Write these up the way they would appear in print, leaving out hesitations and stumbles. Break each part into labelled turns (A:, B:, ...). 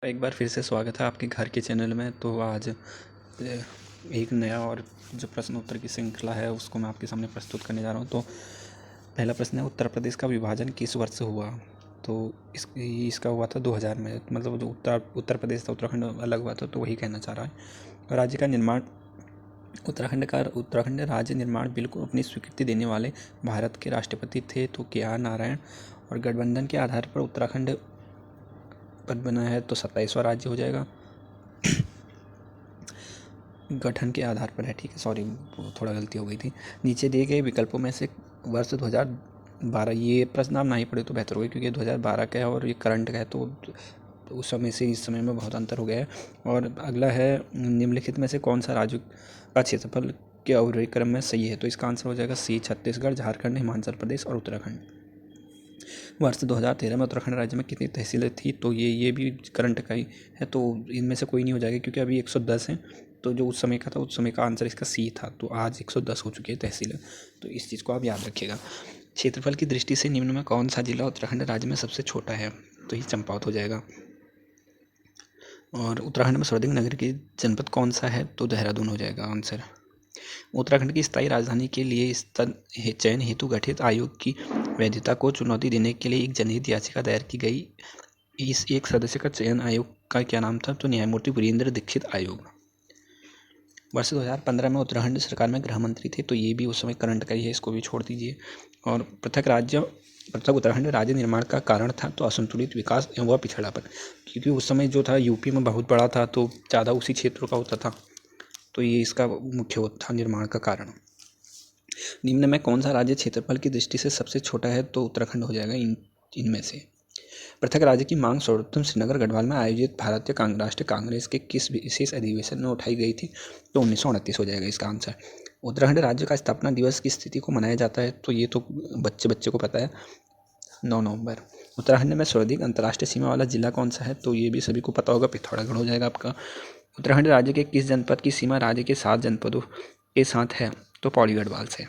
A: तो एक बार फिर से स्वागत है आपके घर के चैनल में। तो आज एक नया और जो प्रश्न उत्तर की श्रृंखला है उसको मैं आपके सामने प्रस्तुत करने जा रहा हूँ। तो पहला प्रश्न है, उत्तर प्रदेश का विभाजन किस वर्ष हुआ? तो इसका हुआ था 2000 में। मतलब जो उत्तर प्रदेश था, उत्तराखंड अलग हुआ था, तो वही कहना चाह रहा है। राज्य का निर्माण, उत्तराखंड राज्य निर्माण बिल को अपनी स्वीकृति देने वाले भारत के राष्ट्रपति थे तो KR नारायण। और गठबंधन के आधार पर उत्तराखंड पद बना है तो 27वां राज्य हो जाएगा। गठन के आधार पर है, ठीक है, सॉरी थोड़ा गलती हो गई थी। नीचे दिए गए विकल्पों में से वर्ष 2012, ये प्रश्न आप नहीं पढ़े तो बेहतर होगा क्योंकि 2012 का है और ये करंट का है, तो उस समय से इस समय में बहुत अंतर हो गया है। और अगला है, निम्नलिखित में से कौन सा राज्य का क्षेत्रफल के अवरोही क्रम में सही है? तो इसका आंसर हो जाएगा C, छत्तीसगढ़, झारखंड, हिमाचल प्रदेश और उत्तराखंड। वर्ष 2013 में उत्तराखंड राज्य में कितनी तहसीलें थी? तो ये भी करंट का ही है, तो इनमें से कोई नहीं हो जाएगा क्योंकि अभी 110 हैं। तो जो उस समय का था, उस समय का आंसर इसका C था। तो आज 110 हो चुकी है तहसीलें, तो इस चीज़ को आप याद रखिएगा। क्षेत्रफल की दृष्टि से निम्न में कौन सा जिला उत्तराखंड राज्य में सबसे छोटा है? तो ये चंपावत हो जाएगा। और उत्तराखंड में सर्वाधिक नगरीय जनपद कौन सा है? तो देहरादून हो जाएगा आंसर। उत्तराखंड की स्थायी राजधानी के लिए चयन हेतु गठित आयोग की वैधता को चुनौती देने के लिए एक जनहित याचिका दायर की गई। इस एक सदस्य का चयन आयोग का क्या नाम था? तो न्यायमूर्ति वीरेंद्र दीक्षित आयोग। वर्ष 2015 में उत्तराखंड सरकार में गृह मंत्री थे, तो ये भी उस समय करंट का ही है, इसको भी छोड़ दीजिए। और पृथक उत्तराखंड राज्य निर्माण का कारण था तो असंतुलित विकास एवं पिछड़ापन, क्योंकि उस समय जो था यूपी में बहुत बड़ा था तो ज़्यादा उसी क्षेत्र का होता था, तो ये इसका मुख्य था निर्माण का कारण। निम्न में कौन सा राज्य क्षेत्रफल की दृष्टि से सबसे छोटा है? तो उत्तराखंड हो जाएगा इनमें से। पृथक राज्य की मांग सर्वप्रथम श्रीनगर गढ़वाल में आयोजित भारतीय राष्ट्रीय कांग्रेस के किस विशेष अधिवेशन में उठाई गई थी? तो 1929 हो जाएगा इसका आंसर। उत्तराखंड राज्य का स्थापना दिवस की स्थिति को मनाया जाता है, तो ये तो बच्चे को पता है, 9 नवंबर। उत्तराखंड में सर्वाधिक अंतर्राष्ट्रीय सीमा वाला जिला कौन सा है? तो ये भी सभी को पता होगा, पिथौरागढ़ हो जाएगा आपका। उत्तराखंड राज्य के किस जनपद की सीमा राज्य के 7 जनपदों के साथ है? तो पौड़ी गढ़वाल से।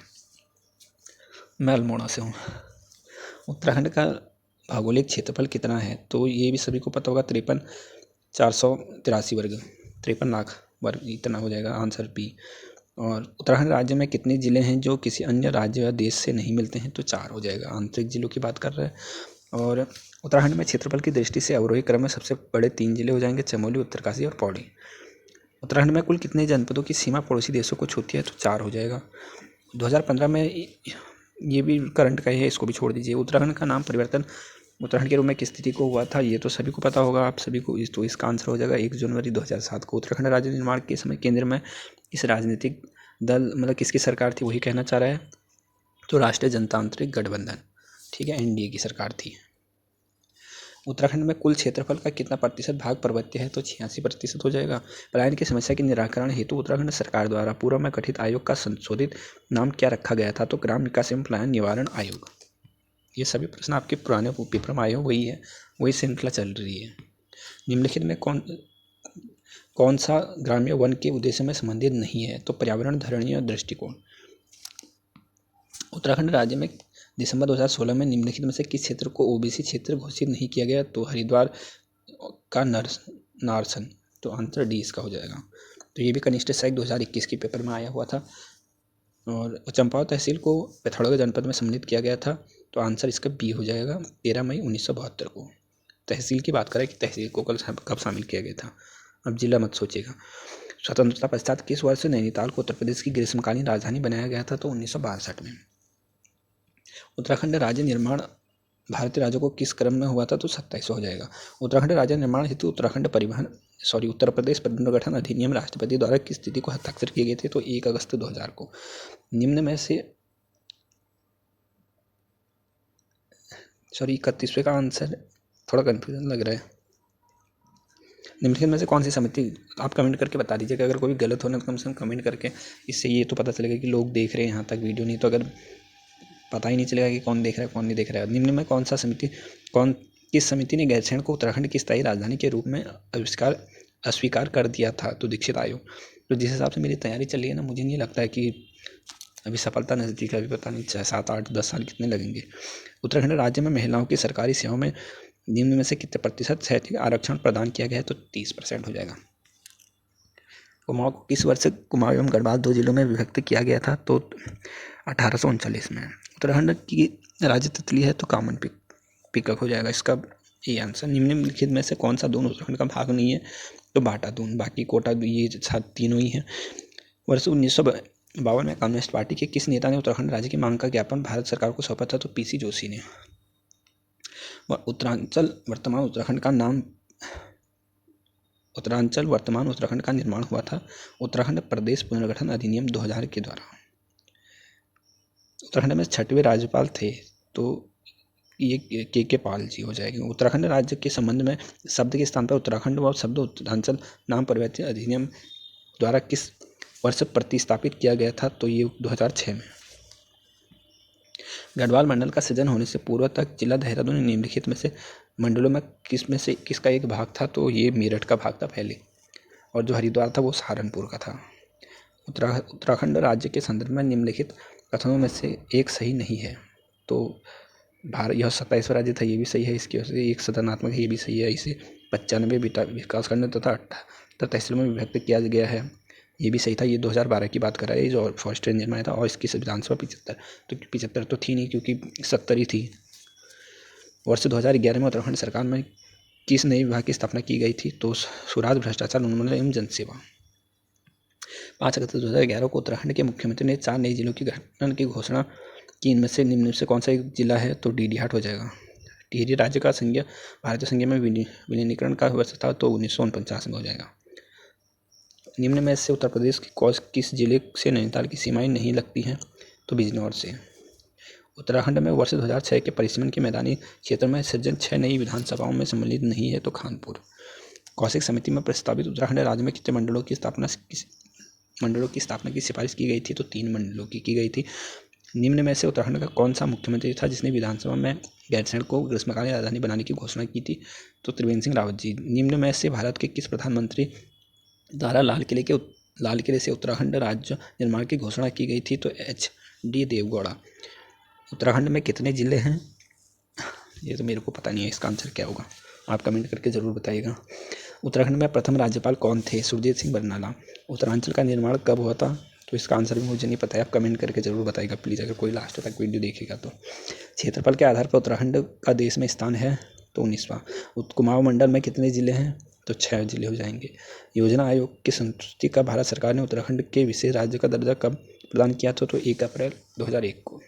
A: मैं अल्मोड़ा से हूँ। उत्तराखंड का भौगोलिक क्षेत्रफल कितना है? तो ये भी सभी को पता होगा, 53,483 वर्ग, 53 लाख वर्ग, इतना हो जाएगा आंसर B। और उत्तराखंड राज्य में कितने ज़िले हैं जो किसी अन्य राज्य या देश से नहीं मिलते हैं? तो 4 हो जाएगा, आंतरिक जिलों की बात कर रहे हैं। और उत्तराखंड में क्षेत्रफल की दृष्टि से अवरोही क्रम में सबसे बड़े 3 जिले हो जाएंगे, चमोली, उत्तरकाशी और पौड़ी। उत्तराखंड में कुल कितने जनपदों की सीमा पड़ोसी देशों को छूती है? तो 4 हो जाएगा। 2015 में, ये भी करंट का ही है, इसको भी छोड़ दीजिए। उत्तराखंड का नाम परिवर्तन उत्तराखंड के रूप में किस तिथि को हुआ था? ये तो सभी को पता होगा, आप सभी को। तो इसका आंसर हो जाएगा 1 जनवरी 2007 को। उत्तराखंड राज्य निर्माण के समय केंद्र में इस राजनीतिक दल, मतलब किसकी सरकार थी, वही कहना चाह रहा है, तो राष्ट्रीय जनतांत्रिक गठबंधन, ठीक है, NDA की सरकार थी। उत्तराखंड में कुल क्षेत्रफल का कितना प्रतिशत भाग पर्वतीय है? तो 86% हो जाएगा। पलायन की समस्या के निराकरण हेतु उत्तराखंड सरकार द्वारा पूर्व में गठित आयोग का संशोधित नाम क्या रखा गया था? तो ग्राम विकास एवं पलायन निवारण आयोग। ये सभी प्रश्न आपके पुराने पेपर में आए हो, वही श्रृंखला चल रही है। निम्नलिखित में कौन सा ग्राम्य वन के उद्देश्य में संबंधित नहीं है? तो पर्यावरण, धरणी और दृष्टिकोण। उत्तराखंड राज्य में दिसंबर 2016 में निम्नलिखित में से किस क्षेत्र को OBC क्षेत्र घोषित नहीं किया गया? तो हरिद्वार का नारसन, तो आंसर D इसका हो जाएगा। तो ये भी कनिष्ठ सहायक 2021 के पेपर में आया हुआ था। और चंपावत तहसील को पिथौरागढ़ जनपद में सम्मिलित किया गया था, तो आंसर इसका B हो जाएगा, 13 मई 1972 को। तहसील की बात करें कि तहसील को कब शामिल किया गया था, अब जिला मत सोचिएगा। स्वतंत्रता पश्चात किस वर्ष नैनीताल को उत्तर प्रदेश की ग्रीष्मकालीन राजधानी बनाया गया था? तो 1962 में। उत्तराखंड राज्य निर्माण भारतीय राज्यों को किस क्रम में हुआ था? तो 27 हो जाएगा। उत्तराखंड राज्य निर्माण हेतु उत्तर प्रदेश पुनर्गठन अधिनियम राष्ट्रपति द्वारा किस तिथि को हस्ताक्षर किए गए थे? तो 1 अगस्त 2000 को। निम्न में से 31वें का आंसर थोड़ा कन्फ्यूजन लग रहा है। निम्नलिखित में से कौन सी समिति, आप कमेंट करके बता दीजिएगा, अगर कोई गलत होना तो कम से कम कमेंट करके, इससे ये तो पता चलेगा कि लोग देख रहे हैं यहाँ तक वीडियो, नहीं तो अगर पता ही नहीं चलेगा कि कौन देख रहा है कौन नहीं देख रहा है। निम्न में किस समिति ने गैरसैंण को उत्तराखंड की स्थायी राजधानी के रूप में अस्वीकार कर दिया था? तो दीक्षित आयोग। तो जिस हिसाब से मेरी तैयारी चल रही है ना, मुझे नहीं लगता है कि अभी सफलता नज़दीक है, अभी पता नहीं 6, 7, 8, 10 साल कितने लगेंगे। उत्तराखंड राज्य में महिलाओं की सरकारी सेवाओं में निम्न में से कितने प्रतिशत शैक्षिक आरक्षण प्रदान किया गया है? तो 30% हो जाएगा। कुमाऊं को किस वर्ष कुमाऊं एवं गढ़वाल 2 जिलों में विभक्त किया गया था? तो 1839 में। उत्तराखंड की राज्य तितली है तो कॉमन पिकक हो जाएगा इसका ये आंसर। निम्नलिखित में से कौन सा दून उत्तराखंड का भाग नहीं है? तो बाटा दून, बाकी कोटा ये तीनों ही हैं। वर्ष 1952 में कम्युनिस्ट पार्टी के किस नेता ने उत्तराखंड राज्य की मांग का ज्ञापन भारत सरकार को सौंपा था? तो पीसी जोशी ने। उत्तरांचल वर्तमान उत्तराखंड का निर्माण हुआ था उत्तराखंड प्रदेश पुनर्गठन अधिनियम 2000 के द्वारा। उत्तराखंड में 6वें राज्यपाल थे तो ये के पाल जी हो जाएंगे। उत्तराखंड राज्य के संबंध में शब्द के स्थान पर उत्तराखंड व शब्द उत्तरांचल नाम परिवर्तन अधिनियम द्वारा किस वर्ष प्रतिस्थापित किया गया था? तो ये 2006 में। गढ़वाल मंडल का सृजन होने से पूर्व तक जिला देहरादून निम्नलिखित में से मंडलों में किसका एक भाग था? तो ये मेरठ का भाग था पहले, और जो हरिद्वार था वो सहारनपुर का था। उत्तराखंड राज्य के संदर्भ में निम्नलिखित कथनों में से एक सही नहीं है। तो यह 27वां राज्य था, ये भी सही है। इसकी वजह से एक सदनात्मक है, ये भी सही है। इसे 95 विकासखंड तथा 78 तहसीलों में विभक्त किया गया है, ये भी सही था। ये 2012 की बात कर रहा है जो फॉरेस्ट रेंज निर्माण था। और इसकी विधानसभा 75, तो 75 तो थी नहीं क्योंकि 70 ही थी। वर्ष 2011 में उत्तराखंड सरकार में किस नए विभाग की स्थापना की गई थी? तो सुराज, भ्रष्टाचार उन्मूलन एवं जनसेवा। 5 अगस्त 2011 को उत्तराखंड के मुख्यमंत्री ने 4 नए जिलों की गठन की घोषणा की। इनमें से निम्न से कौन सा एक जिला है? तो डीडीहाट हो जाएगा। टिहरी राज्य का भारतीय संघ में विलीनीकरण का वर्ष था तो 1949 में हो जाएगा। निम्न में से उत्तर प्रदेश की किस जिले से नैनीताल की सीमाएं नहीं लगती हैं? तो बिजनौर से। उत्तराखंड में वर्ष 2006 के परिसीमन के मैदानी क्षेत्र में सृजन 6 नई विधानसभाओं में सम्मिलित नहीं है तो खानपुर। कौशिक समिति में प्रस्तावित उत्तराखंड राज्य में कितने मंडलों की स्थापना की सिफारिश की गई थी? तो 3 मंडलों की गई थी। निम्न में से उत्तराखंड का कौन सा मुख्यमंत्री था जिसने विधानसभा में गैरसैंण को ग्रीष्मकालीन राजधानी बनाने की घोषणा की थी? तो त्रिवेंद्र सिंह रावत जी। निम्न में से भारत के किस प्रधानमंत्री द्वारा लाल किले से उत्तराखंड राज्य निर्माण की घोषणा की गई थी? तो HD देवगौड़ा। उत्तराखंड में कितने जिले हैं? ये तो मेरे को पता नहीं है, इसका आंसर क्या होगा आप कमेंट करके ज़रूर बताइएगा। उत्तराखंड में प्रथम राज्यपाल कौन थे? सुरजीत सिंह बरनाला। उत्तरांचल का निर्माण कब हुआ था? तो इसका आंसर भी मुझे नहीं पता है, आप कमेंट करके ज़रूर बताइएगा प्लीज़, अगर कोई लास्ट तक वीडियो देखेगा तो। क्षेत्रफल के आधार पर उत्तराखंड का देश में स्थान है तो 19वां। कुमाऊं मंडल में कितने ज़िले हैं? तो 6 जिले हो जाएंगे। योजना आयोग की संतुष्टि का भारत सरकार ने उत्तराखंड के विशेष राज्य का दर्जा कब प्रदान किया था? तो 1 अप्रैल 2001 को।